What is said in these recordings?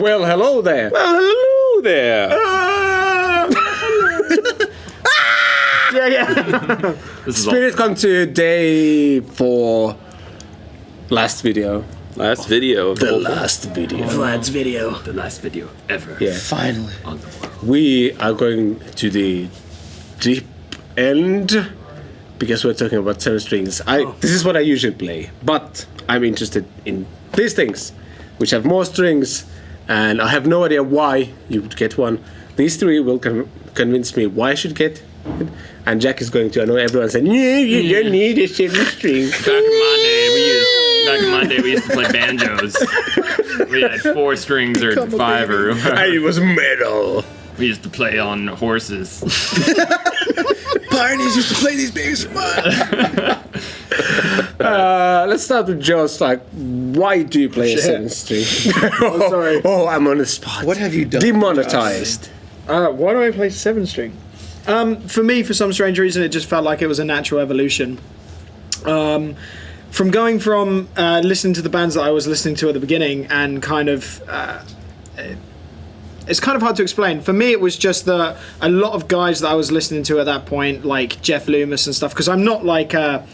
Well, hello there. Well, hello there. Yeah. SpiritCon today for last video. Last video. The last video. Vlad's video. The last video ever. Yeah. Finally. On the world. We are going to the deep end because we're talking about 7 strings. This is what I usually play, but I'm interested in these things, which have more strings, and I have no idea why you would get one. These 3 will convince me why I should get it, and Jack is going to annoy everyone saying, "No, you don't need a 7 string." Back in my day, we used to play banjos. We had 4 strings or 5 or And it was metal. we used to play on horses. Pioneers used to play these games. Let's start with Josh. Why do you play a 7 string? Oh, sorry. Oh, I'm on the spot. What have you done? Demonetized. Why do I play 7 string? For me, for some strange reason, it just felt like it was a natural evolution. From going from listening to the bands that I was listening to at the beginning and kind of... it's kind of hard to explain. For me, it was just a lot of guys that I was listening to at that point, like Jeff Loomis and stuff, because I'm not like a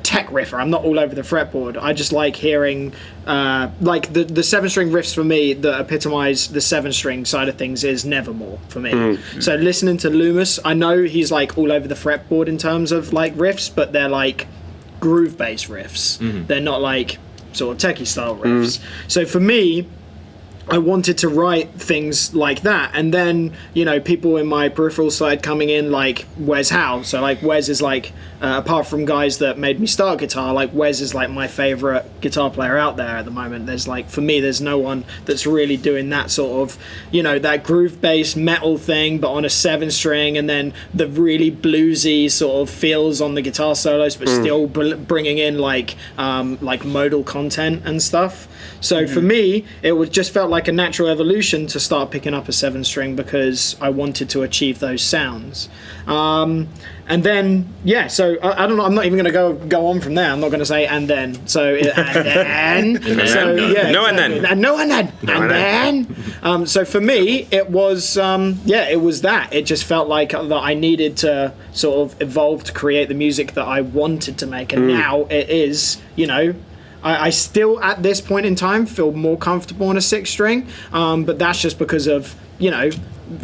tech riffer. I'm not all over the fretboard. I just like hearing... like the 7-string riffs for me that epitomize the 7-string side of things is Nevermore for me. Mm-hmm. So listening to Loomis, I know he's like all over the fretboard in terms of like riffs, but they're like groove-based riffs. Mm-hmm. They're not like sort of techie style riffs. So for me, I wanted to write things like that, and then people in my peripheral side coming in like Wes Howe. So like Wes is like apart from guys that made me start guitar, like Wes is like my favorite guitar player out there at the moment. There's like, for me, there's no one that's really doing that sort of that groove based metal thing, but on a 7-string, and then the really bluesy sort of feels on the guitar solos, but still bringing in like modal content and stuff. So for me, it was just felt like a natural evolution to start picking up a 7-string because I wanted to achieve those sounds. And then, so I don't know. I'm not even going to go on from there. I'm not going to say and then. So and then. So for me, it was it was that. It just felt like that I needed to sort of evolve to create the music that I wanted to make, and now it is. I still, at this point in time, feel more comfortable on a 6-string, but that's just because of,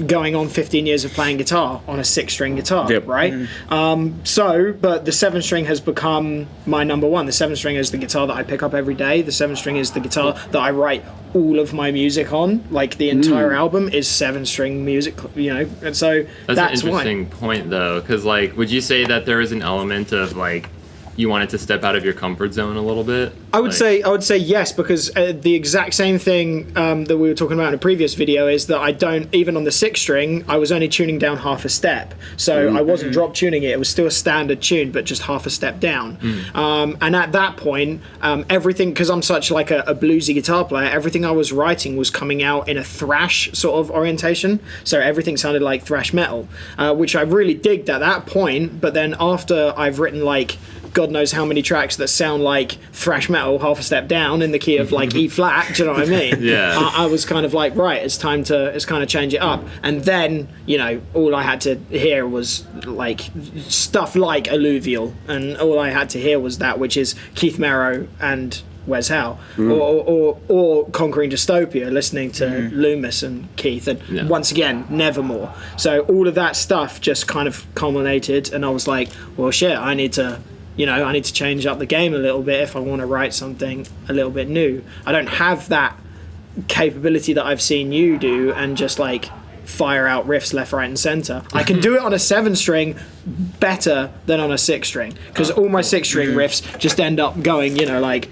going on 15 years of playing guitar on a 6-string guitar, right? But the 7-string has become my number one. The 7-string is the guitar that I pick up every day. The 7-string is the guitar that I write all of my music on. Like, the entire album is 7-string music, and so that's an interesting point, though, because, like, would you say that there is an element of, like, you wanted to step out of your comfort zone a little bit? I would say yes, because the exact same thing that we were talking about in a previous video is that I don't, even on the 6-string, I was only tuning down half a step. So I wasn't drop tuning it. It was still a standard tune, but just half a step down. And at that point, everything, because I'm such like a bluesy guitar player, everything I was writing was coming out in a thrash sort of orientation. So everything sounded like thrash metal, which I really digged at that point. But then after I've written like God knows how many tracks that sound like thrash metal half a step down in the key of like E flat, do you know what I mean? Yeah. I was kind of like, right, it's time to kind of change it up. And then, all I had to hear was like stuff like Alluvial, and all I had to hear was that, which is Keith Merrow and Wes Howe, or Conquering Dystopia, listening to Loomis and Keith, and once again, Nevermore. So all of that stuff just kind of culminated, and I was like, well, shit, I need to change up the game a little bit if I want to write something a little bit new. I don't have that capability that I've seen you do and just like fire out riffs left, right, and center. I can do it on a 7-string better than on a 6-string, because all my 6-string riffs just end up going, like...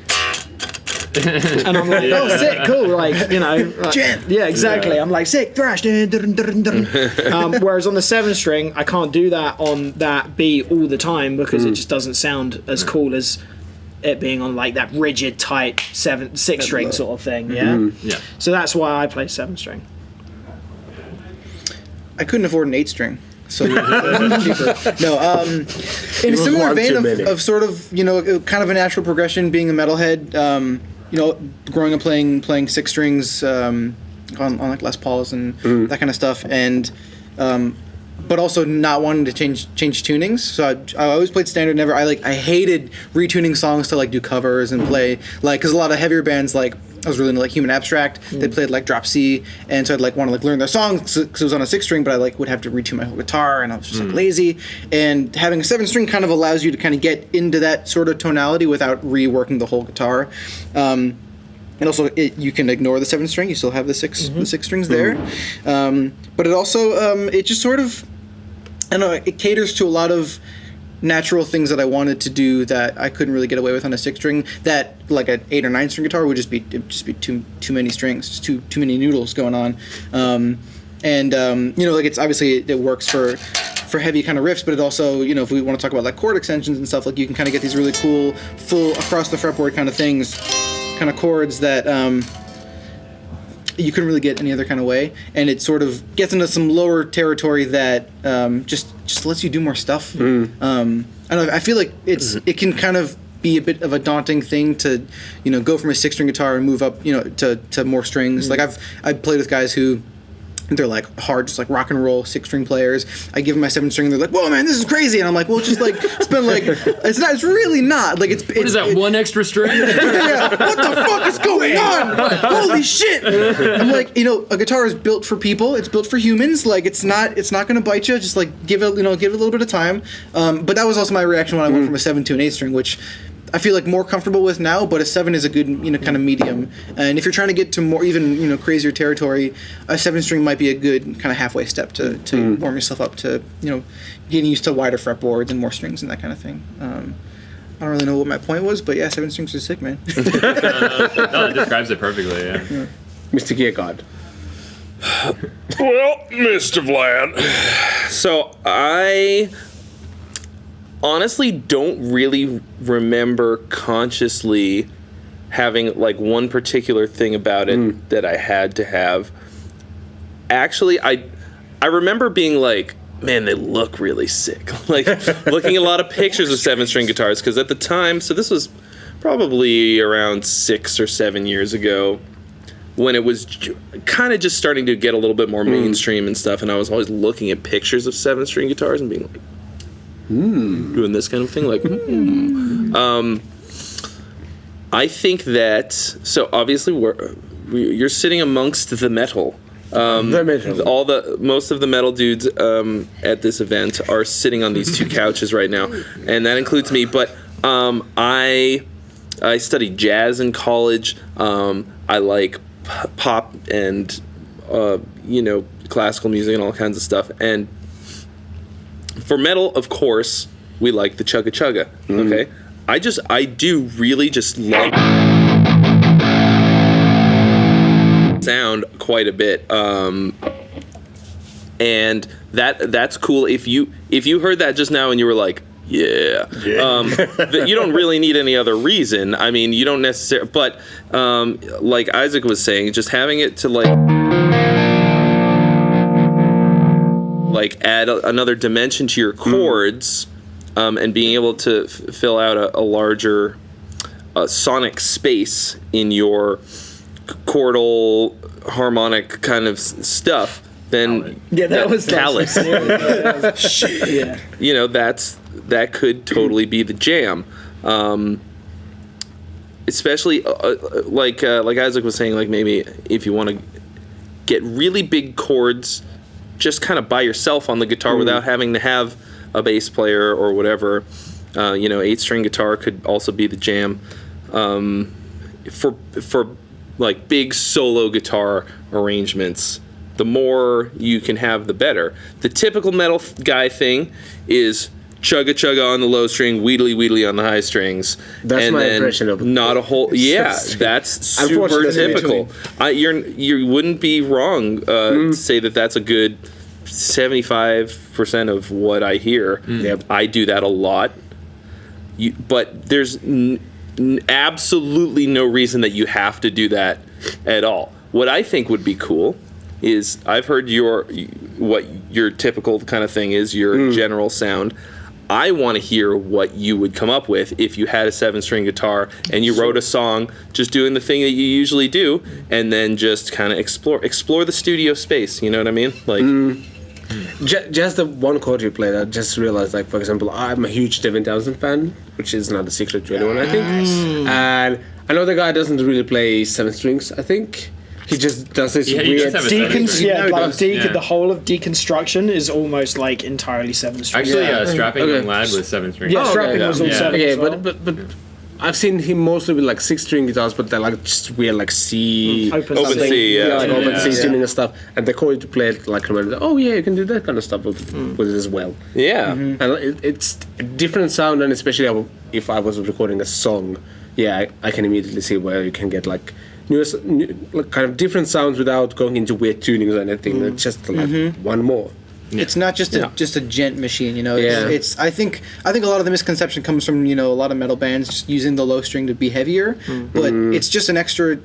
and I'm like, oh, sick, cool, like, yeah, exactly. I'm like, sick, thrash, whereas on the 7-string, I can't do that on that beat all the time because it just doesn't sound as cool as it being on like that rigid, tight 6-string sort of thing. Yeah. So that's why I play 7-string. I couldn't afford an 8-string. So cheaper. No, in a similar vein of sort of, kind of a natural progression, being a metalhead, growing up playing six strings on like Les Pauls and that kind of stuff, and but also not wanting to change tunings. So I always played standard. Never. I hated retuning songs to like do covers and play because a lot of heavier bands like. I was really into like Human Abstract. They played like Drop C, and so I'd like want to like learn their songs because it was on a 6-string, but I like would have to retune my whole guitar, and I was just like lazy. And having a 7-string kind of allows you to kind of get into that sort of tonality without reworking the whole guitar. And also, you can ignore the 7-string. You still have the six strings there. But it also it just sort of it caters to a lot of natural things that I wanted to do that I couldn't really get away with on a 6-string. That like an 8 or 9-string guitar would just be too many strings, just too many noodles going on. It's obviously it works for heavy kind of riffs, but it also if we want to talk about like chord extensions and stuff, like you can kind of get these really cool full across the fretboard kind of things, kind of chords that you couldn't really get any other kind of way, and it sort of gets into some lower territory that just lets you do more stuff. I don't know, I feel like it can kind of be a bit of a daunting thing to go from a 6-string guitar and move up to more strings. Like I've played with guys who they're like hard, just like rock and roll 6-string players. I give them my 7-string, and they're like, "Whoa, man, this is crazy!" And I'm like, "Well, just like spend like it's not. It's really not. Like it's What is that, one extra string? yeah, what the fuck is going on? Holy shit!" I'm like, a guitar is built for people. It's built for humans. Like it's not gonna bite you. Just like give it a little bit of time. But that was also my reaction when I went from a 7 to an 8-string, which I feel like more comfortable with now, but a 7 is a good, kind of medium. And if you're trying to get to more, even, crazier territory, a 7-string might be a good kind of halfway step to warm yourself up to, getting used to wider fretboards and more strings and that kind of thing. I don't really know what my point was, but yeah, 7 strings are sick, man. No, it describes it perfectly, yeah. Mr. Chia God. Well, Mr. Vlad. So I honestly don't really remember consciously having like one particular thing about it that I had to have. Actually, I remember being like, man, they look really sick. Like looking at a lot of pictures of 7-string guitars, because at the time, so this was probably around 6 or 7 years ago, when it was kind of just starting to get a little bit more mainstream and stuff, and I was always looking at pictures of 7-string guitars and being like, doing this kind of thing, like, I think that, so obviously you're sitting amongst the metal. The metal. Most of the metal dudes at this event are sitting on these 2 couches right now, and that includes me. But I studied jazz in college. I like pop and classical music and all kinds of stuff. And for metal, of course, we like the chugga chugga. Okay, I do really just love sound quite a bit, and that's cool. If you heard that just now and you were like, yeah. You don't really need any other reason. I mean, you don't necessarily, but like Isaac was saying, just having it to like add another dimension to your chords, and being able to fill out a larger sonic space in your chordal harmonic kind of stuff, then palette. Shit. Yeah. That could totally be the jam. Especially like Isaac was saying, like maybe if you want to get really big chords just kind of by yourself on the guitar without having to have a bass player or whatever. 8-string guitar could also be the jam. For like big solo guitar arrangements, the more you can have, the better. The typical metal guy thing is chugga chugga on the low string, wheedly wheedly on the high strings. That's and my then impression of it. not a whole. Yeah, that's super typical. You wouldn't be wrong to say that that's a good 75% of what I hear. Yep. I do that a lot. But there's absolutely no reason that you have to do that at all. What I think would be cool is, I've heard what your typical kind of thing is, your general sound. I want to hear what you would come up with if you had a 7-string guitar and you wrote a song just doing the thing that you usually do, and then just kind of explore the studio space. You know what I mean? Like, Just the one chord you played, I just realized, like, for example, I'm a huge Devin Townsend fan, which is not a secret to anyone, I think. And I know the guy doesn't really play 7 strings, I think. He just does this He weird... does have a 7 string. Yeah, he like does. the whole of Deconstruction is almost like entirely 7 strings. Actually, Strapping Okay. Young Lad was 7 strings. Yeah, Oh, okay, Strapping yeah. was all Yeah. 7 Okay, as well. but I've seen him mostly with like 6-string guitars, but they're like just weird like C, Open Open something. C, yeah. like open C Yeah. tuning and stuff. And the chord you play it like remember, oh yeah, you can do that kind of stuff with it as well. yeah. And it's a different sound, and especially if I was recording a song, I can immediately see where you can get like new like kind of different sounds without going into weird tunings or anything. It's just like one more. It's not just a gent machine, you know. Yeah. It's I think a lot of the misconception comes from, you know, a lot of metal bands just using the low string to be heavier, but it's just an extra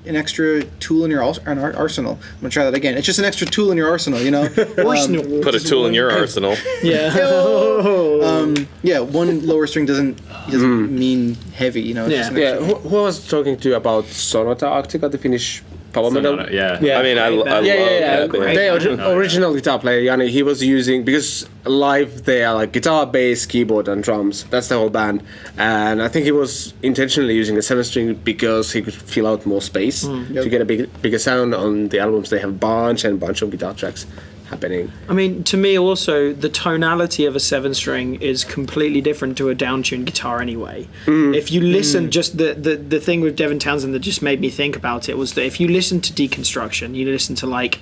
tool in your arsenal. I'm gonna try that again. It's just an extra tool in your arsenal, you know. Arsenal. Put a tool in your arsenal. Yeah. Yeah, one lower string doesn't mean heavy, you know. It's just an Yeah, extra- who was talking to you about Sonata Arctica, the Finnish power metal? Sonata, yeah. Yeah. I mean, I love that band. The original guitar player, Yanni, he was using, because live they are like guitar, bass, keyboard, and drums. That's the whole band. And I think he was intentionally using a 7-string because he could fill out more space to get a bigger sound. On the albums, they have a bunch of guitar tracks happening. I mean, to me also, the tonality of a 7-string is completely different to a down-tuned guitar anyway. If you listen, just the thing with Devin Townsend that just made me think about it was that if you listen to Deconstruction, you listen to like,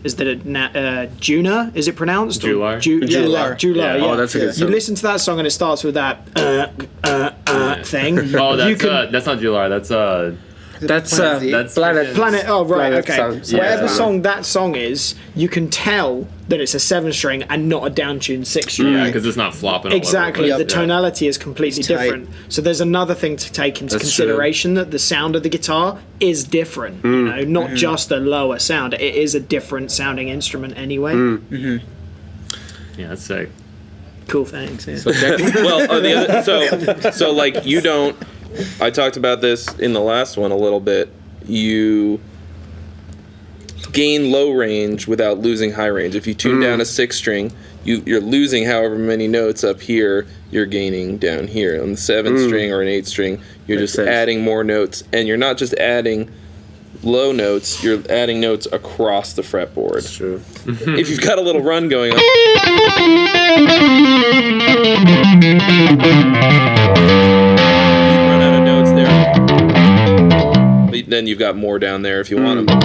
is that a Juna? Is it pronounced? Jular. Jular. Yeah. Yeah. Oh, that's a good You song. listen to that song and it starts with that thing. Oh, You that's not Jular. That's Planet Z? That's Planet. Planet. Oh, right. Planet Okay. sounds- Whatever yeah. song that song is, you can tell that it's a 7-string and not a down-tuned 6-string. Yeah, because it's not flopping. all over Exactly. the The place. tonality is completely It's tight. different. So there's another thing to take into That's consideration that the sound of the guitar is different. You know, not just a lower sound. It is a different sounding instrument anyway. Yeah, that's sick. Cool. Thanks. Yeah. Well, on the other, so like you don't. I talked about this in the last one a little bit. You gain low range without losing high range. If you tune down a 6-string, you're losing however many notes up here. You're gaining down here on the 7-string or an 8-string. You're Makes just sense. adding more notes, and you're not just adding low notes. You're adding notes across the fretboard. True. If you've got a little run going on. Run out of notes there. But then you've got more down there if you want them,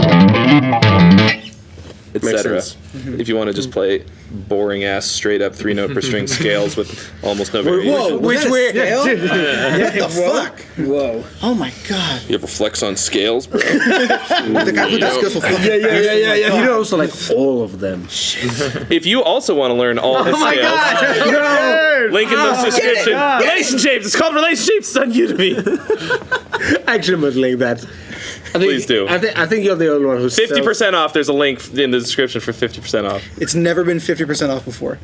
etc. sense. If you want to just play boring ass straight up 3-note per string scales with almost no variation. Which way? Scale? What the fuck? Whoa. Oh my god. You ever flex on scales, bro? The guy with that skills will fucking Yeah. You know, also like all of them. If you also want to learn all the scales, link in the description. Relationships. It's called Relationships. It's on Udemy. Actually, I'm gonna link that. I think, Please do. I think you're the only one who's 50% off. There's a link in the description for 50% off. It's never been 50% off before.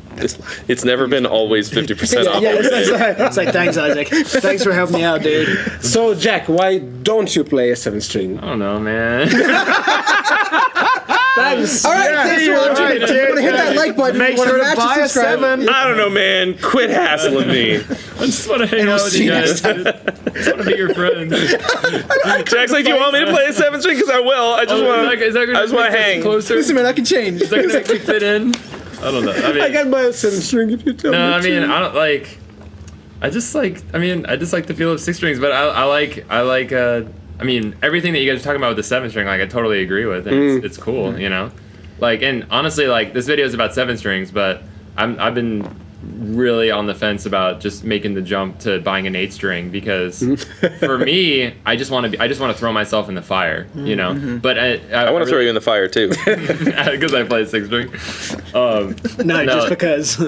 It's never been always 50% off. Yeah, it's like, thanks, Isaac. Thanks for helping me out, dude. So, Jack, why don't you play a 7-string? I don't know, man. Thanks. All right, thanks for watching. right, dude. Want to hit that like button. Make Wanna sure to match buy and a subscribe. 7. I don't know, man. Quit hassling me. I just want to hang we'll out with see you you guys. next I just want to be your friend. Jack's like, do you want me to play a 7-string? Because I will. I just want Is that to. gonna I just want to make us hang. closer? Listen, man, I can change. Is that gonna make me fit in? I don't know. I mean, I can buy a 7-string if you tell no, me I mean, to. I don't like. I just like the feel of 6 strings, but I like. I mean, everything that you guys are talking about with the 7-string, like I totally agree with, and it's cool, you know. Like, and honestly, like this video is about 7 strings, but I've been really on the fence about just making the jump to buying an 8-string because for me, I just want to throw myself in the fire, you know. But I want to throw you in the fire too. because I play 6-string. No, just because.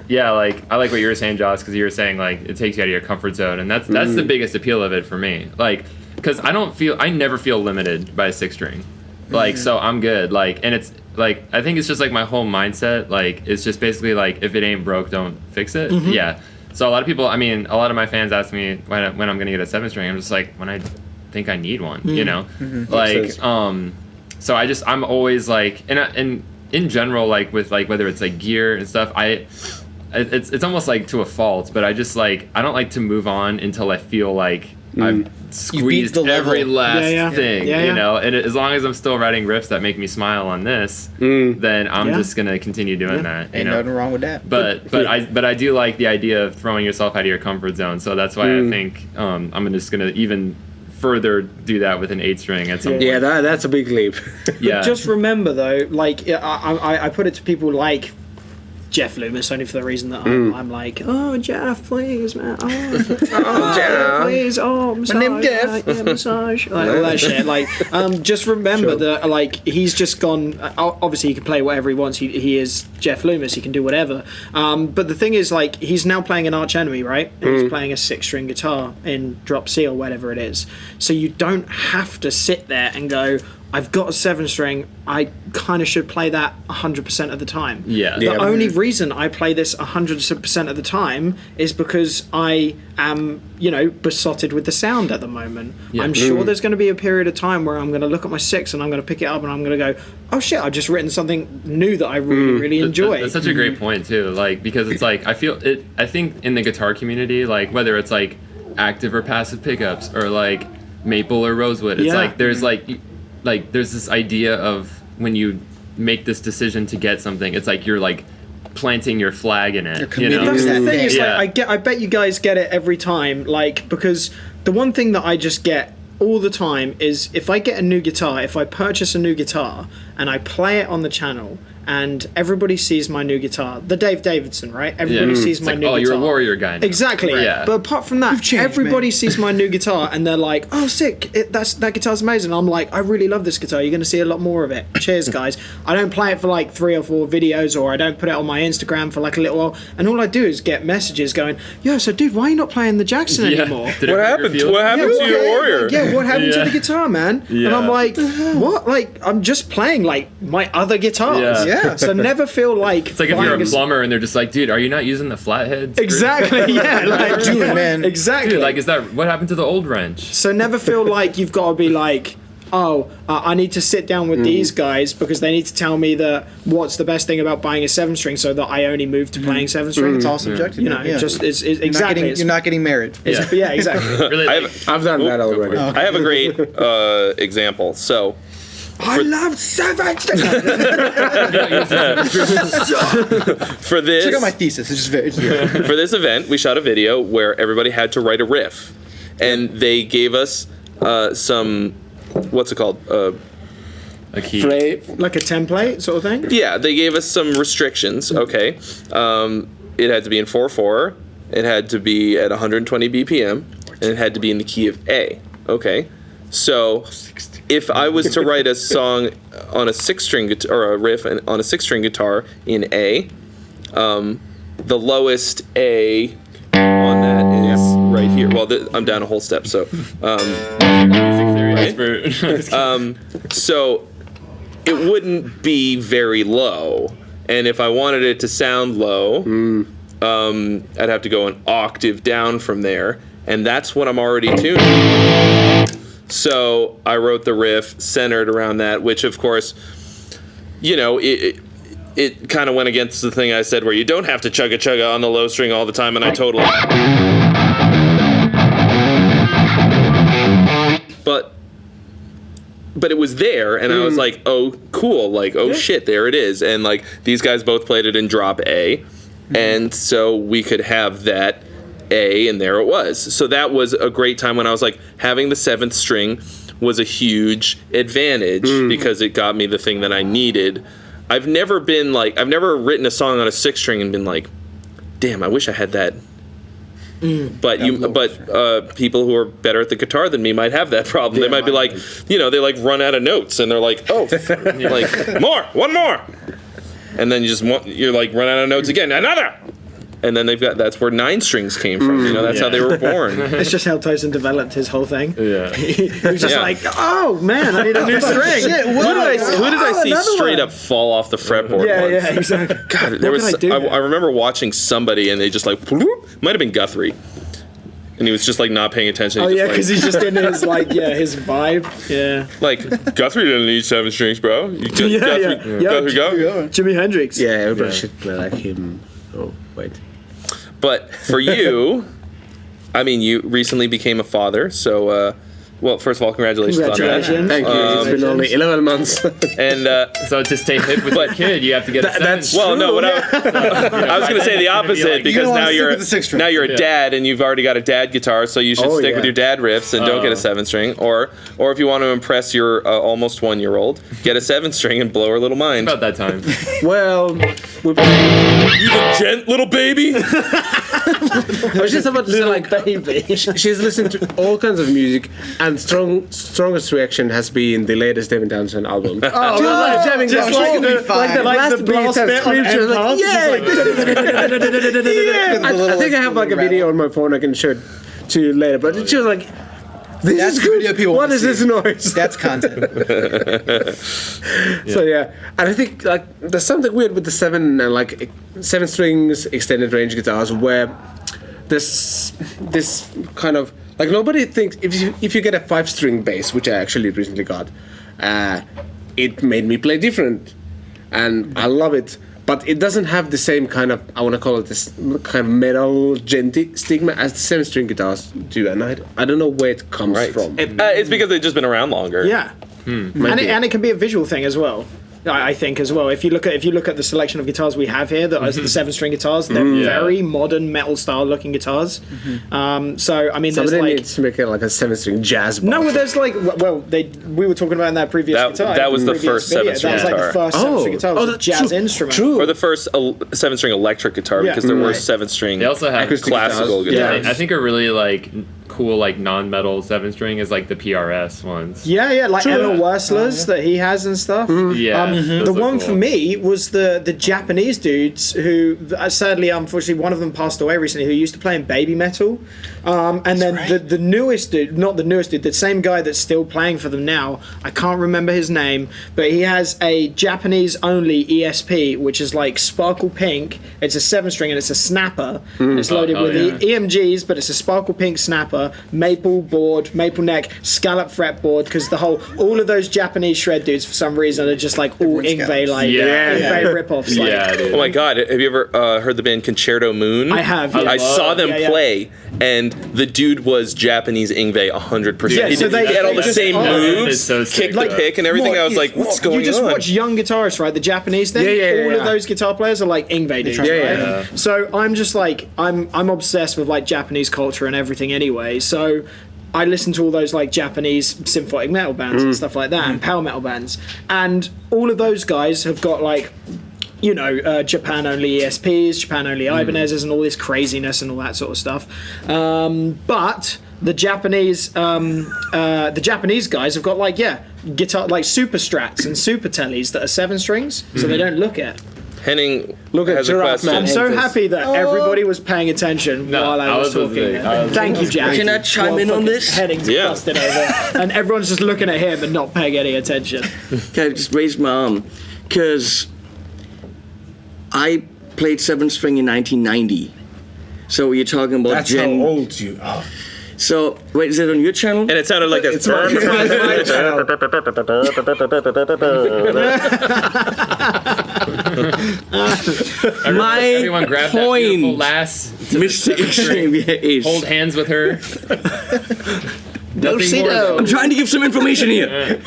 Yeah, like I like what you were saying, Josh, because you were saying like it takes you out of your comfort zone, and that's the biggest appeal of it for me. Like, because I never feel limited by a 6-string. Like, so I'm good. Like, and like I think it's just like my whole mindset. Like it's just basically like if it ain't broke, don't fix it. Yeah. So a lot of people, I mean, a lot of my fans ask me when I'm gonna get a 7-string. I'm just like, when I think I need one, you know, like so I'm always like, and in general, like with like whether it's like gear and stuff, it's almost like to a fault, but I just like I don't like to move on until I feel like I've squeezed every last thing, you know. And as long as I'm still writing riffs that make me smile on this, then I'm just gonna continue doing that. Ain't nothing wrong with that. But I do like the idea of throwing yourself out of your comfort zone. So that's why I think I'm just gonna even further do that with an 8-string at some point. Yeah, that's a big leap. But just remember though, like I put it to people like Jeff Loomis only for the reason that I'm like, oh Jeff, please, man, Jeff, please, massage, my name Jeff, massage, like all that shit. Like, just remember that, like, he's just gone. Obviously, he can play whatever he wants. He is Jeff Loomis. He can do whatever. But the thing is, like, he's now playing an arch enemy, right? And he's playing a 6-string guitar in drop C or whatever it is. So you don't have to sit there and go, I've got a 7-string, I kind of should play that 100% of the time. Yeah. The only reason I play this 100% of the time is because I am, besotted with the sound at the moment. Yeah. I'm sure there's going to be a period of time where I'm going to look at my 6 and I'm going to pick it up and I'm going to go, oh shit, I've just written something new that I really, really enjoy. That's such a great point too, like, because it's like, I think in the guitar community, like, whether it's like active or passive pickups or like maple or rosewood, it's like, there's there's this idea of when you make this decision to get something, it's like you're like planting your flag in it. You're committing That's the thing. It's Yeah. like I bet you guys get it every time. Like, because the one thing that I just get all the time is if I get a new guitar, if I purchase a new guitar and I play it on the channel and everybody sees my new guitar, the Dave Davidson, right? Everybody sees my new guitar. Oh, you're a Warrior guy now. Exactly. Right. Yeah. But apart from that, changed, everybody man. sees my new guitar and they're like, "Oh, sick! That guitar's amazing." I'm like, "I really love this guitar. You're going to see a lot more of it." Cheers, guys. I don't play it for like 3 or 4 videos, or I don't put it on my Instagram for like a little while. And all I do is get messages going, "Yo, so dude, why are you not playing the Jackson anymore?" What happened? What happened to your Warrior? Yeah, what happened to the guitar, man? Yeah. And I'm like, what? Like, I'm just playing like my other guitars. Yeah. So never feel like It's like if you're a plumber and they're just like, dude, are you not using the flathead screw? Exactly. Yeah. Like, Do it, man. Exactly. Dude, like, what happened to the old wrench? So never feel like you've got to be like, I need to sit down with these guys because they need to tell me that what's the best thing about buying a 7-string so that I only move to playing 7-string. It's all subjective. It's You're exactly. you're not getting married. Yeah, exactly. Really, I've done that already. I have a great example. So I love 7-string. for this, Check out my thesis. It's just very. for this event, we shot a video where everybody had to write a riff, and they gave us some, what's it called? a key. Like a template sort of thing. Yeah, they gave us some restrictions. Okay, it had to be in 4/4. It had to be at 120 BPM, and it had to be in the key of A. Okay, so if I was to write a song on a 6-string guitar or a riff on a 6-string guitar in A, the lowest A on that is right here. Well, I'm down a whole step, so. Music theory expert. So it wouldn't be very low, and if I wanted it to sound low, I'd have to go an octave down from there, and that's what I'm already tuning. So I wrote the riff centered around that, which of course, it kind of went against the thing I said where you don't have to chugga chugga on the low string all the time, and I totally. But it was there, and I was like, oh, cool, like, oh shit, there it is. And like, these guys both played it in drop A, and so we could have that A, and there it was. So that was a great time when I was like, having the 7th string was a huge advantage because it got me the thing that I needed. I've never written a song on a 6th string and been like, damn, I wish I had that. But people who are better at the guitar than me might have that problem. They might be like, they like run out of notes and they're like, oh, like one more, and then you're like run out of notes again, another, And then that's where 9 strings came from. That's how they were born. It's just how Tyson developed his whole thing. Yeah. He was just Yeah. like, oh man, I need a new string. Shit, Who did I see another straight one. up fall off the fretboard Yeah, once? yeah, exactly. God, there was. What did I do? I remember watching somebody and they just like bloop, might have been Guthrie, and he was just like not paying attention. Oh He yeah, just, because he's just in his his vibe. Yeah. like Guthrie didn't need 7 strings, bro. Yeah, Guthrie, yeah. Guthrie, go. Jimi Hendrix. Yeah, everybody should play like him. Oh, wait. But for you, I mean, you recently became a father, so. Well, first of all, congratulations on that. Congratulations. Thank you. It's been only 11 months. And So to stay hip with your kid, you have to get a 7. that's- well, no, what I was going to say the opposite because wanna now stick you're with the 6 string. now you're a dad and you've already got a dad guitar, so you should Oh, stick yeah. with your dad riffs and don't get a 7 string, or if you want to impress your almost 1-year-old, get a 7 string and blow her little mind. About that time. Well, we You the gent little baby. I was just about to say, like, baby. she's listened to all kinds of music, and strongest reaction has been the latest David Townsend album. Oh, she was like jamming just the like whole- the- like the like last the beat blast and bit on scream. She was like, Empath, yeah. I think I have like a video on my phone I can show to you later, but she was like, this That's is the good. video people What wanna is this see. noise? That's content. So yeah, and I think like there's something weird with the 7 and like 7 strings extended range guitars where there's this kind of like nobody thinks if you get a 5-string bass, which I actually recently got, it made me play different, and I love it. But it doesn't have the same kind of, I want to call it this kind of metal genty stigma as the 7-string guitars do, and I don't know where it comes from. It's because they've just been around longer. Yeah. And it can be a visual thing as well. I think as well. If you look at the selection of guitars we have here, that are the 7-string guitars, they're very modern metal style looking guitars. So I mean, Somebody there's like needs to make it like a 7-string jazz box. no, well, there's like we were talking about in that previous guitar. that was the previous first video. 7-string That was like the guitar. first 7-string guitar. It was a that's jazz true. instrument. True. Or the first 7-string electric guitar Yeah. because there were Right. 7-string They also have Acoustic classical guitars. guitars. I think are really like cool like non-metal 7-string is like the PRS ones. Yeah, like Emma Wursler's that he has and stuff. Yeah. those The look one cool. for me was the Japanese dudes who, sadly, unfortunately, one of them passed away recently, who used to play in baby metal. And then the newest dude, not the newest dude, the same guy that's still playing for them now, I can't remember his name, but he has a Japanese only ESP, which is like sparkle pink. It's a 7-string and it's a snapper. It's loaded with EMGs, but it's a sparkle pink snapper, maple board, maple neck, scallop fretboard, because all of those Japanese shred dudes for some reason are just like all Yngwie like Yngwie ripoffs. Like, Yeah, dude. Oh my god, have you ever heard the band Concerto Moon? I have. I saw them Yeah. play, and the dude was Japanese Yngwie 100%. Yeah, he so did, he had all the just- same oh, moves, it's so sick, kick the though. pick and everything. I was like, what's going You just on? watch young guitarists, right? The Japanese thing. All of those guitar players are like Yngwie dudes, right? So I'm just like I'm obsessed with like Japanese culture and everything anyway. So I listen to all those like Japanese symphonic metal bands and stuff like that, and power metal bands, and all of those guys have got like, you know, Japan only ESPs, Japan only Ibanez's, and all this craziness and all that sort of stuff. But the Japanese guys have got like guitar like super strats and super tellies that are 7 strings, so they don't look it. Henning Look at has a Giraffe question. Man. I'm so Haters. happy that everybody was paying attention while I was talking. listening. Thank you, Jack. Can I chime in on this? Heading's Yeah. busted over, and everyone's just looking at him and not paying any attention. Can I just raise my arm? Because I played 7-string in 1990. So you're talking about That's Gen. how old you are. So wait, is it on your channel? And it sounded like this. Everyone grab that beautiful point, lass to the Mr. 7th string. Xavier is. Hold hands with her. Nothing more I'm though. trying to give some information here.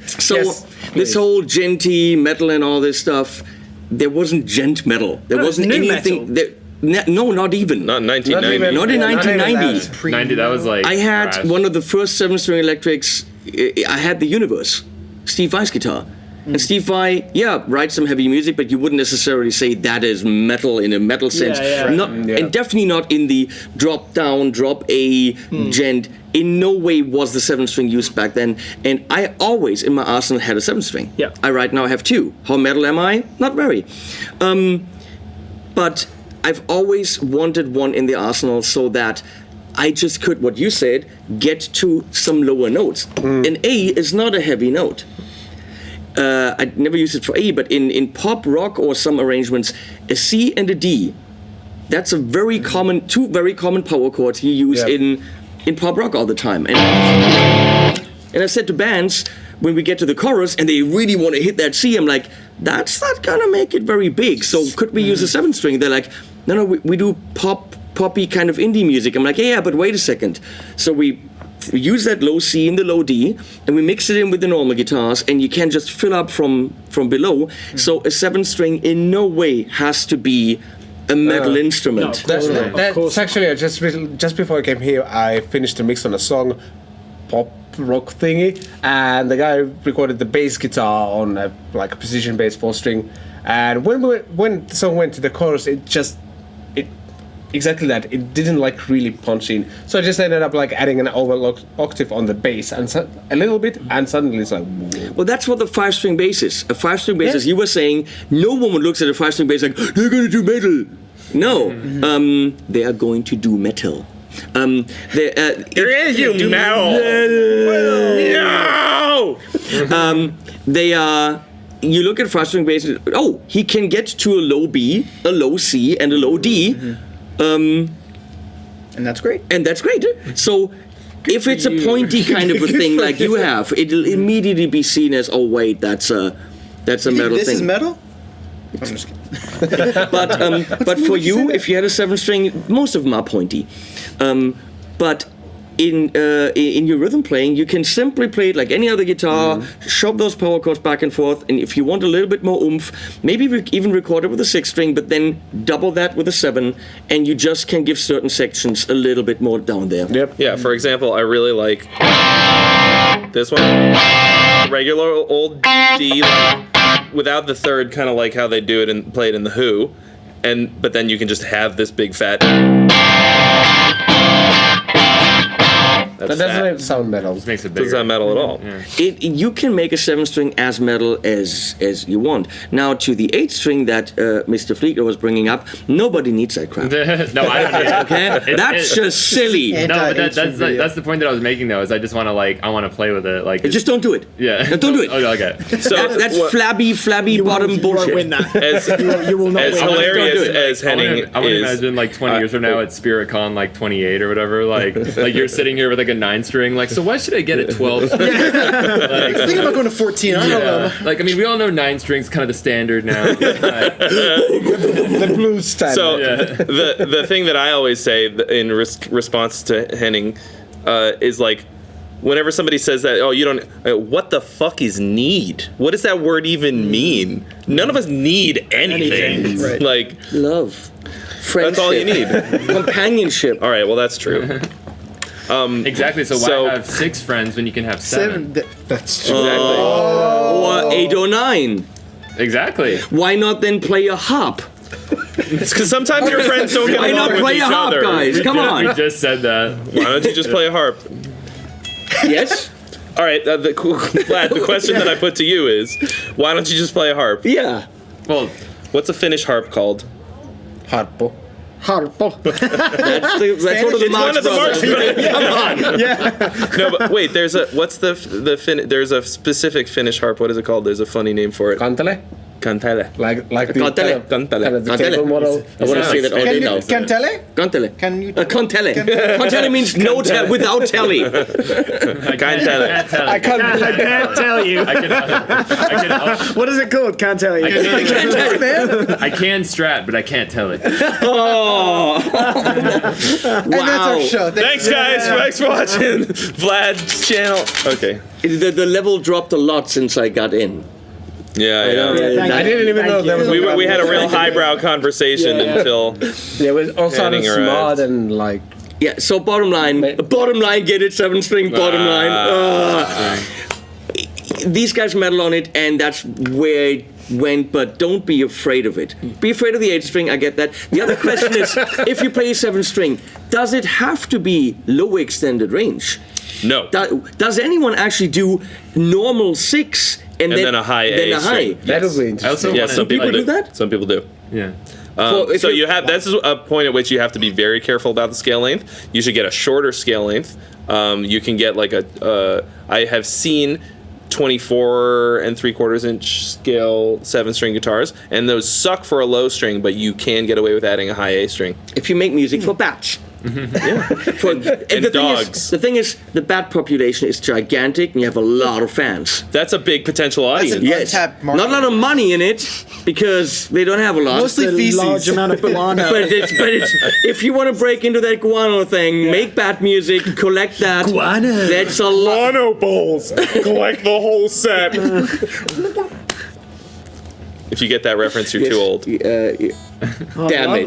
So Yes, this whole genty metal and all this stuff, there wasn't gent metal. There wasn't new anything. metal. No, not even. Not in 1990. Not in 1990. 90. That was like. I had trash. one of the first 7-string electrics. I had the Universe, Steve Vai's guitar. And Steve Vai, writes some heavy music, but you wouldn't necessarily say that is metal in a metal sense. And definitely not in the drop down, drop A gent. In no way was the 7-string used back then. And I always, in my arsenal, had a 7-string. I right now have 2. How metal am I? Not very. But I've always wanted one in the arsenal so that I just could, what you said, get to some lower notes. An A is not a heavy note. I never use it for A, but in pop, rock, or some arrangements, a C and a D, that's a very common, two very common power chords you use in pop rock all the time. And I said to bands, when we get to the chorus and they really want to hit that C, I'm like, that's not gonna make it very big. So could we use a 7-string? They're like, no, we do poppy kind of indie music. I'm like, yeah, but wait a second. So we use that low C and the low D, and we mix it in with the normal guitars, and you can just fill up from below. So a 7-string in no way has to be a metal instrument. That's actually just before I came here, I finished a mix on a song, pop rock thingy, and the guy recorded the bass guitar on a precision bass 4-string. And when the song went to the chorus, it exactly that. It didn't really punch in. So I just ended up adding an over octave on the bass and a little bit, and suddenly it's like. Whoa. Well, that's what the 5-string bass is. A 5-string bass, as you were saying, no woman looks at a 5-string bass like they're going to do metal. No, they are going to do metal. There is you metal. No. They are. You look at 5-string bass. Oh, he can get to a low B, a low C, and a low D. And that's great. So if it's a pointy kind of a thing like you have, it'll immediately be seen as, oh wait, that's a metal thing. This is metal? I'm just kidding. But for you, if you had a 7-string, most of them are pointy. But in your rhythm playing, you can simply play it like any other guitar, shove those power chords back and forth, and if you want a little bit more oomph, maybe even record it with a 6-string, but then double that with a 7, and you just can give certain sections a little bit more down there. Yep. Yeah, for example, I really like this one. Regular old D, without the third, kind of like how they do it and play it in the Who, but then you can just have this big fat. That doesn't sound metal. Just makes it bigger. Doesn't sound metal at all. Yeah. You can make a 7-string as metal as you want. Now to the 8-string that Mr. Fleeger was bringing up, nobody needs that crap. No, I don't need it. Okay, that's just silly. No, but that's the point that I was making though. Is I just want to play with it. Just don't do it. Yeah. No, don't do it. Oh, okay. So that's flabby bottom bullshit. You won't win that. As, you will not as win. hilarious as Henning I would is, imagine 20 years from now at SpiritCon 28 or whatever, like you're sitting here with a 9-string, so why should I get a 12? I think about going to 14. I don't know. We all know 9 strings kind of the standard now. The blues standard. so the thing that I always say in response to Henning is whenever somebody says that, oh, you don't, what the fuck is need? What does that word even mean? None of us need anything. Right. Love, friendship. That's all you need. Companionship. All right, well that's true. Exactly. So why have 6 friends when you can have 7? That's true. Exactly. Or 8 or 9. Exactly. Why not then play a harp? It's because sometimes your friends don't get Why along not with play each a harp, other. guys? Come We on. just said that. Why don't you just play a harp? Yes. All right, Vlad, the question that I put to you is, why don't you just play a harp? Yeah. Well, What's a Finnish harp called? Harpo. Harpo. That's one of the Marx brothers. Come on. No, but wait. There's a there's a specific Finnish harp. What is it called? There's a funny name for it. Kantele. Kantele. Like the Kantele. kind of the table model. I want to say that all day now. Can tele? Kantele. Can you? Kantele. Kantele means no without telly. Kantele. I can't tell you. I can What is it called? Can't tell you. I can strat, but I can't tell it. Oh. And that's our show. Thanks, guys. Thanks for watching Vlad's channel. Okay. The level dropped a lot since I got in. Yeah. I didn't even know there was. We had a real highbrow conversation until. Yeah, it was all sounded Henning smart arrived. and Yeah, so bottom line, get it, 7-string, bottom line. These guys metal on it, and that's where it went, but don't be afraid of it. Be afraid of the 8-string, I get that. The other question is, if you play a 7-string, does it have to be low extended range? No. Does anyone actually do normal 6 and then a high A then a high? string. that would be interesting. I also Yeah, wanna, some people do that? Some people do. Yeah. So you have this is a point at which you have to be very careful about the scale length. You should get a shorter scale length. You can get like I have seen 24 3/4 inch scale 7-string guitars, and those suck for a low string, but you can get away with adding a high A string. If you make music for bats. Yeah. The thing is, the bat population is gigantic, and you have a lot of fans. That's a big potential audience. Yes, not a lot of money in it because they don't have a lot. Mostly feces. Large amount of guano. but it's if you want to break into that guano thing, make bat music, collect that. Guano. That's a lot. Guano bowls. Collect the whole set. If you get that reference, you're too old. Damn it.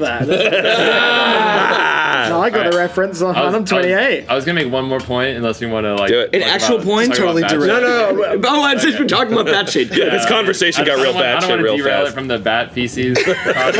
No, I got a reference on I'm 28. I was gonna make one more point, unless we want to like do it. An actual point? Totally direct. No. Oh, I'm just talking about that shit. Yeah, this conversation got real bad. I don't want to derail it from the bat feces. But,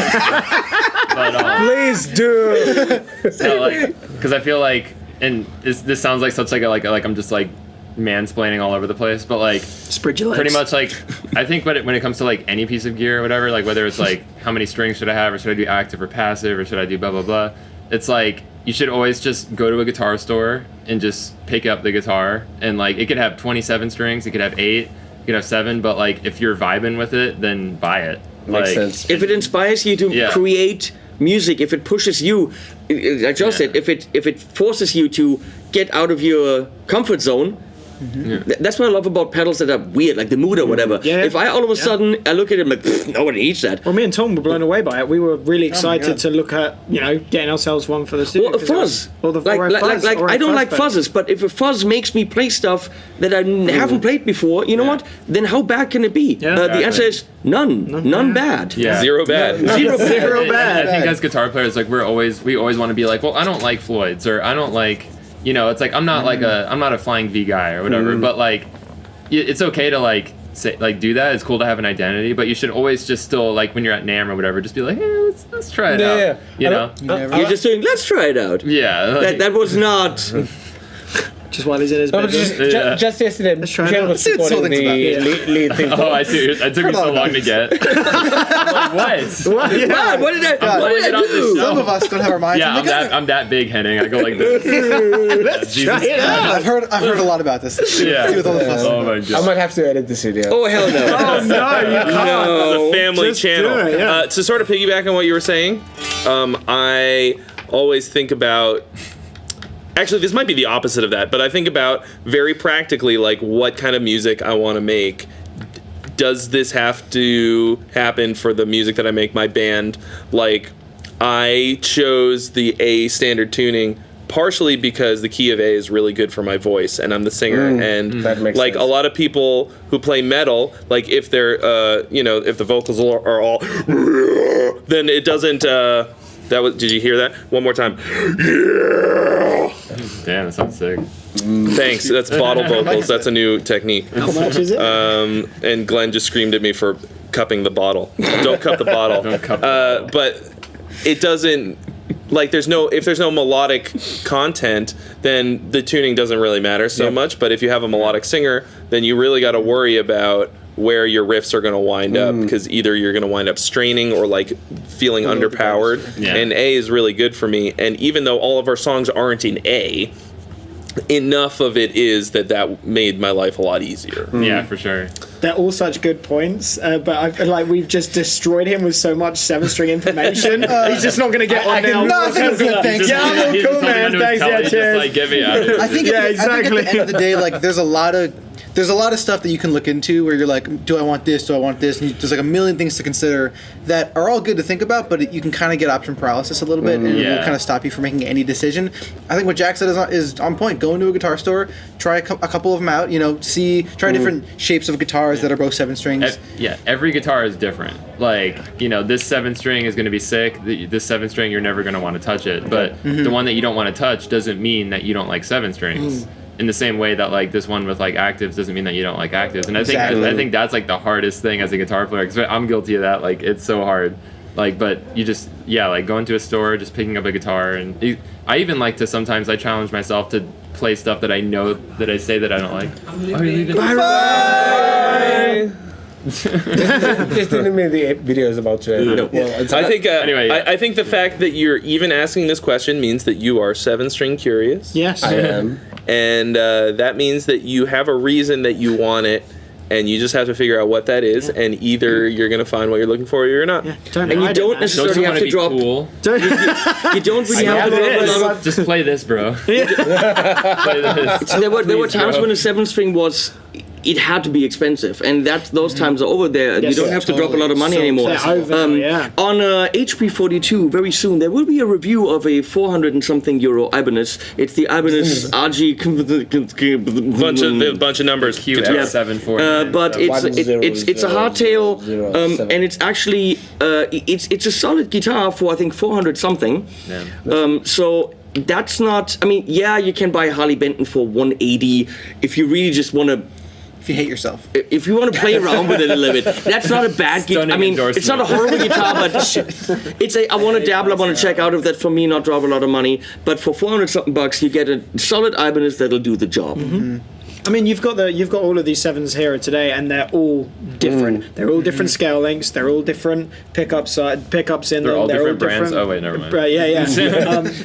Please do. Because I feel like, and this sounds like such like I'm just like mansplaining all over the place, but like pretty much like I think when it comes to like any piece of gear or whatever, like whether it's like how many strings should I have, or should I do active or passive, or should I do blah blah blah, it's like you should always just go to a guitar store and just pick up the guitar, and like it could have 27 strings, it could have 8, it could have 7, but like if you're vibing with it, then buy it. Makes like, sense. If it inspires you to create music, if it pushes you, like Joe said, if it forces you to get out of your comfort zone. That's what I love about pedals that are weird, like the mood or whatever. If I all of a sudden I look at it like, nobody needs that. Well, me and Tom were blown away by it. We were really excited to look at, getting ourselves one for the studio. Well, a fuzz. Or the Like I don't like fuzzes, but if a fuzz makes me play stuff that I haven't played before, you know what? Then how bad can it be? The answer is none bad. Yeah. Zero bad. Zero bad. I think as guitar players, like we always want to be like, well, I don't like Floyd's, or I don't like. It's like I'm not a Flying V guy or whatever, but like it's okay to like say like do that. It's cool to have an identity, but you should always just still like when you're at NAMM or whatever, just be like, let's try it out. You're just doing, let's try it out. Yeah. Like, that was not. Just while he's in his bedroom. Just yesterday, Jen was recording the lead thing. Oh, I see. It took me so long to get. I'm like, what? What did I do? Some of us don't have our minds. Yeah, I'm that big, Henning. I go like this. Let's try it out. I've heard a lot about this. Yeah. With all the fuss. Oh my god. I might have to edit this video. Oh hell no! Oh no, you can't. The family Just channel. do it, To sort of piggyback on what you were saying, I always think about. Actually, this might be the opposite of that, but I think about very practically, like, what kind of music I want to make. Does this have to happen for the music that I make my band? Like, I chose the A standard tuning partially because the key of A is really good for my voice, and I'm the singer. And that makes like sense. a lot of people who play metal, like if they're, if the vocals are all, then it doesn't. Did you hear that? One more time. Damn, that sounds sick. Thanks. That's bottle vocals. That's a new technique. How much is it? And Glenn just screamed at me for cupping the bottle. Don't cup the bottle. Don't cup the bottle. But it doesn't. Like if there's no melodic content, then the tuning doesn't really matter so much. But if you have a melodic singer, then you really got to worry about where your riffs are going to wind up, because either you're going to wind up straining or like feeling underpowered. Yeah. And A is really good for me. And even though all of our songs aren't in A, enough of it is that made my life a lot easier. Yeah, for sure. They're all such good points, but I feel like we've just destroyed him with so much 7-string information. He's just not going to get on now. No, I think it's good. Thanks. Yeah, well, cool, man. Thanks, yeah, cheers. Like, get me out of here. I think at the end of the day, like there's a lot of stuff that you can look into where you're like, do I want this? Do I want this? And there's like a million things to consider that are all good to think about, but you can kind of get option paralysis a little bit, and it will kind of stop you from making any decision. I think what Jack said is on point. Go into a guitar store, try a couple of them out. Try different shapes of guitars that are both 7 strings. Every guitar is different. Like, this 7-string is going to be sick. This 7-string, you're never going to want to touch it. But the one that you don't want to touch doesn't mean that you don't like 7 strings. In the same way that like this one with like octaves doesn't mean that you don't like octaves. And I think that's like the hardest thing as a guitar player, because I'm guilty of that. Like, it's so hard. Like, but you just like going to a store, just picking up a guitar, and I even like to sometimes I challenge myself to play stuff that I know that I say that I don't like. Why are you leaving? Bye. Just didn't make the video is about to end. No. Well, I think. Anyway, yeah. I think the fact that you're even asking this question means that you are 7-string curious. Yes. I am. And that means that you have a reason that you want it, and you just have to figure out what that is, and either you're going to find what you're looking for or you're not. Don't And you hide it, don't man. necessarily Don't you have want to be drop. cool? You don't really have to drop a lot of. Just play this, bro. Play this. There were Please, times bro. when a 7-string was. It had to be expensive, and those times are over there. Yes, you don't yeah, have to drop a lot of money So anymore. they're over now, yeah. On HP42, very soon there will be a review of a 400 and something euro Ibanez. It's the Ibanez RG. bunch of numbers. QX740. But it's a hardtail, and it's actually it's a solid guitar for I think 400 something. Yeah. So that's not. I mean, yeah, you can buy a Harley Benton for 180 if you really just want to. If you hate yourself. If you want to play around with it a little bit, that's not a bad guitar. I mean, it's not a horrible guitar, but it's I want to dabble. I want to check out of that for me, not drop a lot of money. But for 400 something bucks, you get a solid Ibanez that'll do the job. Mm-hmm. I mean, you've got all of these 7s here today, and they're all different. They're all different scale lengths. They're all different pickups in They're them. all They're different brands. Oh wait, never mind. Yeah.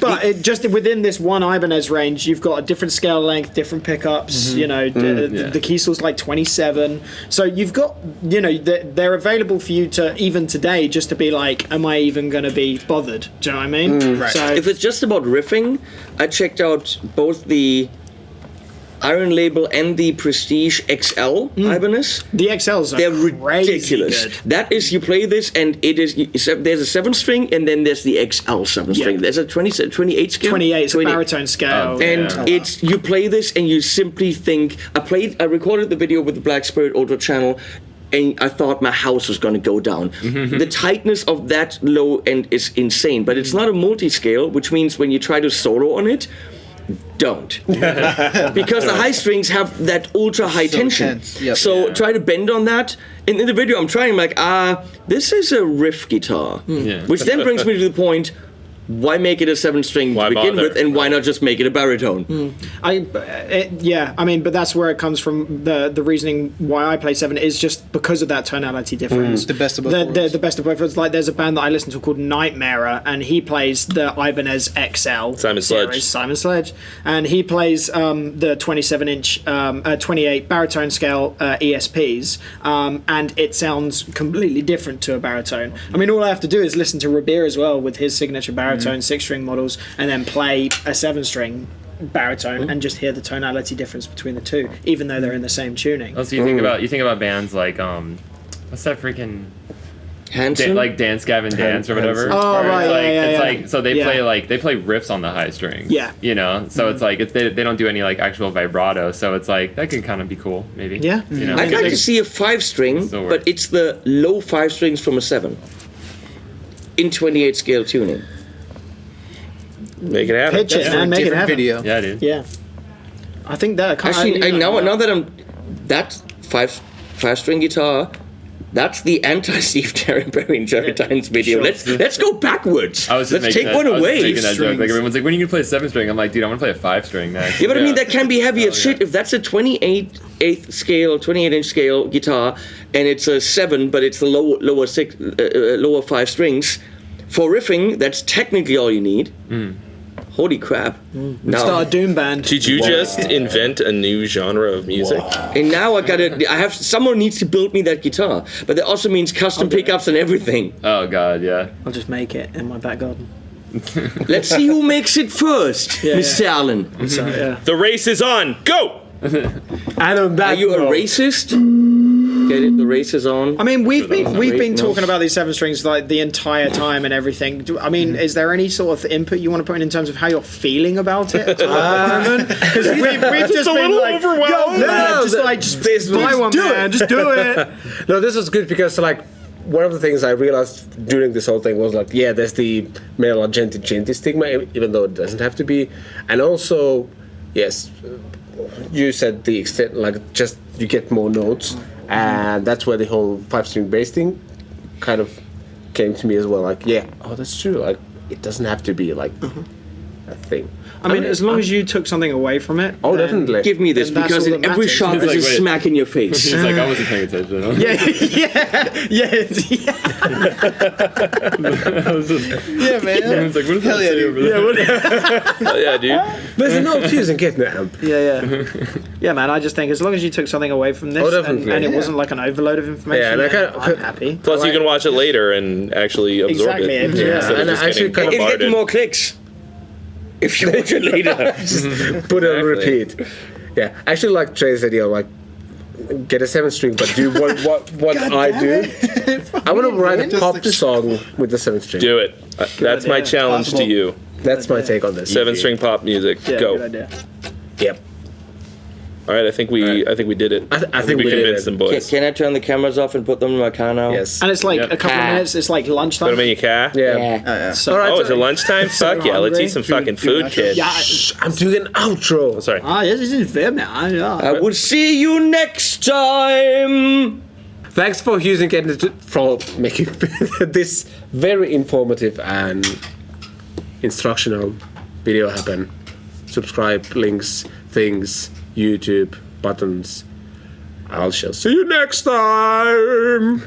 But just within this one Ibanez range, you've got a different scale length, different pickups. You know, the Kiesel's like 27. So you've got, you know, they're available for you to even today just to be like, am I even going to be bothered? Do you know what I mean? Right. So If it's just about riffing, I checked out both the Iron Label and the Prestige XL Ibanez. the XLs are They're crazy ridiculous. good. That is, you play this and it is. There's a 7-string and then there's the XL 7-string. Yeah. There's a 28 scale. 28 is a baritone scale. And Yeah. it's you play this and you simply think. I recorded the video with the Black Spirit Ultra channel. And I thought my house was going to go down. The tightness of that low end is insane, but it's not a multi-scale, which means when you try to solo on it, don't. Because the high strings have that ultra high So tension. tense. Yep. So try to bend on that. And in the video I'm trying, like, this is a riff guitar. Yeah. Which then brings me to the point, why make it a 7-string to Why begin bother? with, and why not just make it a baritone? But that's where it comes from. The reasoning why I play 7 is just because of that tonality difference. The best of both worlds. The best of both worlds. Like there's a band that I listen to called Nightmare, and he plays the Ibanez XL Simon Sledge. Simon Sledge, and he plays the 27-inch, 28 baritone scale ESPs, and it sounds completely different to a baritone. I mean, all I have to do is listen to Rabir as well with his signature baritone 6-string models, and then play a 7-string baritone and just hear the tonality difference between the two, even though they're in the same tuning. Also, you think about bands like what's that freaking Hanson? like Dance Gavin Dance or whatever. Oh, where right, it's like, yeah, it's yeah. like so they Yeah. play riffs on the high strings. Yeah. You know, so it's like they don't do any like actual vibrato. So it's like that could kind of be cool, maybe. Yeah. You know, I'd like to see a 5-string, Still but works. it's the low 5 strings from a 7 in 28 scale tuning. Make it happen. Pitch it, man. Make it Different happen. video. Yeah, dude. Yeah. I think that Actually, now that I'm that 5-string guitar, that's the anti-Steve Terry and Jerry Tynes video. Sure. Let's go backwards. I was just Let's making take one away. Making that joke. Like Strings. everyone's like, when are you gonna play a 7-string? I'm like, dude, I want to play a 5-string next. Yeah, but I mean that can be heavy as shit. If that's a 28 scale, 28-inch scale guitar, and it's a 7, but it's the lower 5 strings. For riffing, that's technically all you need. Holy crap! Now, start a doom band. Did you just invent a new genre of music? and now I have someone needs to build me that guitar, but that also means custom pickups and everything. Oh god, yeah. I'll just make it in my back garden. Let's see who makes it first, Yeah, Mr. Allen. So yeah. The race is on. Go. And I'm back. Are you a now. racist? Get it? The race is on. I mean, we've been No. talking about these 7-strings like the entire time and everything. I mean, is there any sort of input you want to put in terms of how you're feeling about it? Because we've just a been little like, overwhelmed. Yo, man, No, just buy one, man. Just do it. No, this was good because like one of the things I realized during this whole thing was like, yeah, there's the male argentin stigma, even though it doesn't have to be, and also, yes, you said the extent, like just you get more notes, and that's where the whole 5-string bass thing kind of came to me as well. Like, yeah, oh, that's true. Like, it doesn't have to be like I think. I mean, as long as you took something away from it. Oh, then- definitely. Give me this Then that's because all in that every matters. shot He's there's a like, wait. smack in your face. He's like, I wasn't paying attention. Huh? Yeah, man. It's like, what is Hell that yeah, say dude. over there? Oh, yeah, dude. There's an old Hughes and Kettner amp. Yeah, man. I just think as long as you took something away from this, Oh, and, definitely. and it wasn't like an overload of information, Yeah, and then I'm happy. Plus, you can watch it later and actually absorb Exactly, it. yeah. Instead of And just I actually getting kind of It'll get bombarded. more clicks if you watch it later. Put it on Exactly. repeat. Yeah, I actually like Trey's idea, like get a 7-string, but do what I do. I want to write a pop song with the 7-string. Do it. That's my idea. challenge to Possible. you. That's my take on this. 7-string pop music. Yeah, Go. good idea. Yep. All right, I think we did it. I think we did convinced it. them, boys. Can I turn the cameras off and put them in my car now? Yes. And it's like Yep. a couple of minutes. It's like Put lunchtime. them in your car. Yeah. So, All right. Oh, is it lunchtime? Fuck yeah, let's hungry. eat some fucking food, kid. Yeah. I'm doing an outro. Sorry. This is fair, man. Yeah. I will see you next time. Thanks for Hughes and Kettner for making this very informative and instructional video happen. Subscribe, links, things, YouTube, buttons. I shall see you next time.